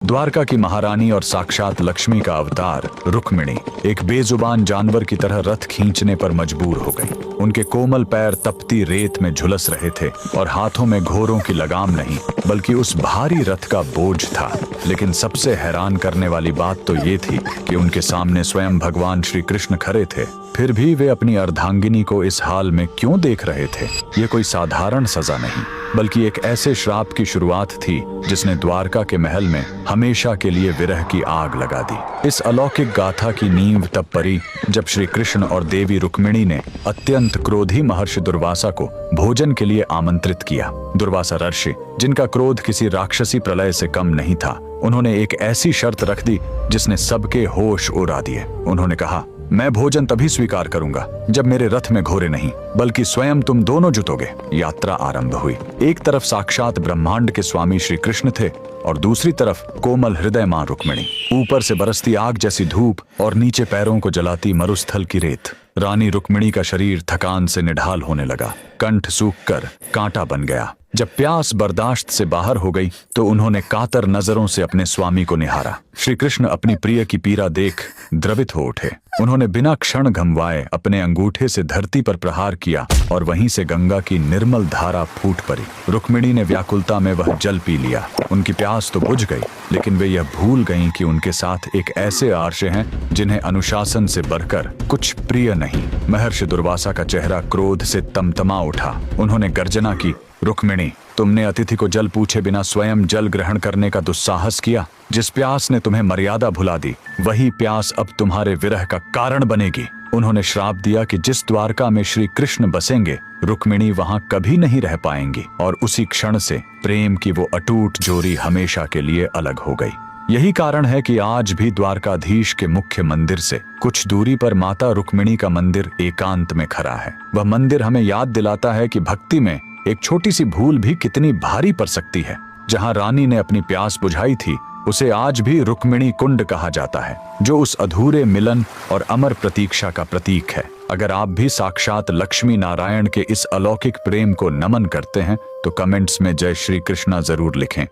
द्वारका की महारानी और साक्षात लक्ष्मी का अवतार रुक्मिणी एक बेजुबान जानवर की तरह रथ खींचने पर मजबूर हो गई। उनके कोमल पैर तपती रेत में झुलस रहे थे और हाथों में घोड़ों की लगाम नहीं बल्कि उस भारी रथ का बोझ था। लेकिन सबसे हैरान करने वाली बात तो ये थी कि उनके सामने स्वयं भगवान श्री कृष्ण खड़े थे। फिर भी वे अपनी अर्धांगिनी को इस हाल में क्यों देख रहे थे? ये कोई साधारण सजा नहीं बल्कि एक ऐसे श्राप की शुरुआत थी जिसने द्वारका के महल में हमेशा के लिए विरह की आग लगा दी। इस अलौकिक गाथा की नींव तब पड़ी जब श्री कृष्ण और देवी रुक्मिणी ने अत्यंत क्रोधी महर्षि दुर्वासा को भोजन के लिए आमंत्रित किया। दुर्वासा ऋषि, जिनका क्रोध किसी राक्षसी प्रलय से कम नहीं था, उन्होंने एक ऐसी शर्त रख दी जिसने सबके होश उड़ा दिए। उन्होंने कहा, मैं भोजन तभी स्वीकार करूंगा जब मेरे रथ में घोड़े नहीं बल्कि स्वयं तुम दोनों जुटोगे। यात्रा आरंभ हुई। एक तरफ साक्षात ब्रह्मांड के स्वामी श्री कृष्ण थे और दूसरी तरफ कोमल हृदय मां रुक्मिणी। ऊपर से बरसती आग जैसी धूप और नीचे पैरों को जलाती मरुस्थल की रेत। रानी रुक्मिणी का शरीर थकान से निढाल होने लगा, कंठ सूखकर कांटा बन गया। जब प्यास बर्दाश्त से बाहर हो गई तो उन्होंने कातर नजरों से अपने स्वामी को निहारा। श्री कृष्ण अपनी प्रिय की पीड़ा देख द्रवित हो उठे। उन्होंने बिना क्षण घमवाए अपने अंगूठे से धरती पर प्रहार किया और वहीं से गंगा की निर्मल धारा फूट पड़ी। रुक्मिणी ने व्याकुलता में वह जल पी लिया। उनकी प्यास तो बुझ गई, लेकिन वे यह भूल गईं कि उनके साथ एक ऐसे आर्षे हैं जिन्हें अनुशासन से बढ़कर कुछ प्रिय नहीं। महर्षि दुर्वासा का चेहरा क्रोध से तमतमा उठा। उन्होंने गर्जना की, रुक्मिणी, तुमने अतिथि को जल पूछे बिना स्वयं जल ग्रहण करने का दुस्साहस किया। जिस प्यास ने तुम्हें मर्यादा भुला दी, वही प्यास अब तुम्हारे विरह का कारण बनेगी। उन्होंने श्राप दिया कि जिस द्वारका में श्री कृष्ण बसेंगे, रुक्मिणी वहां कभी नहीं रह पाएंगी और उसी क्षण से प्रेम की वो अटूट जोड़ी हमेशा के लिए अलग हो गई। यही कारण है कि आज भी द्वारकाधीश के मुख्य मंदिर से कुछ दूरी पर माता रुक्मिणी का मंदिर एकांत में खड़ा है। वह मंदिर हमें याद दिलाता है कि भक्ति में एक छोटी सी भूल भी कितनी भारी पड़ सकती है। जहां रानी ने अपनी प्यास बुझाई थी, उसे आज भी रुक्मिणी कुंड कहा जाता है, जो उस अधूरे मिलन और अमर प्रतीक्षा का प्रतीक है। अगर आप भी साक्षात लक्ष्मी नारायण के इस अलौकिक प्रेम को नमन करते हैं तो कमेंट्स में जय श्री कृष्णा जरूर लिखें।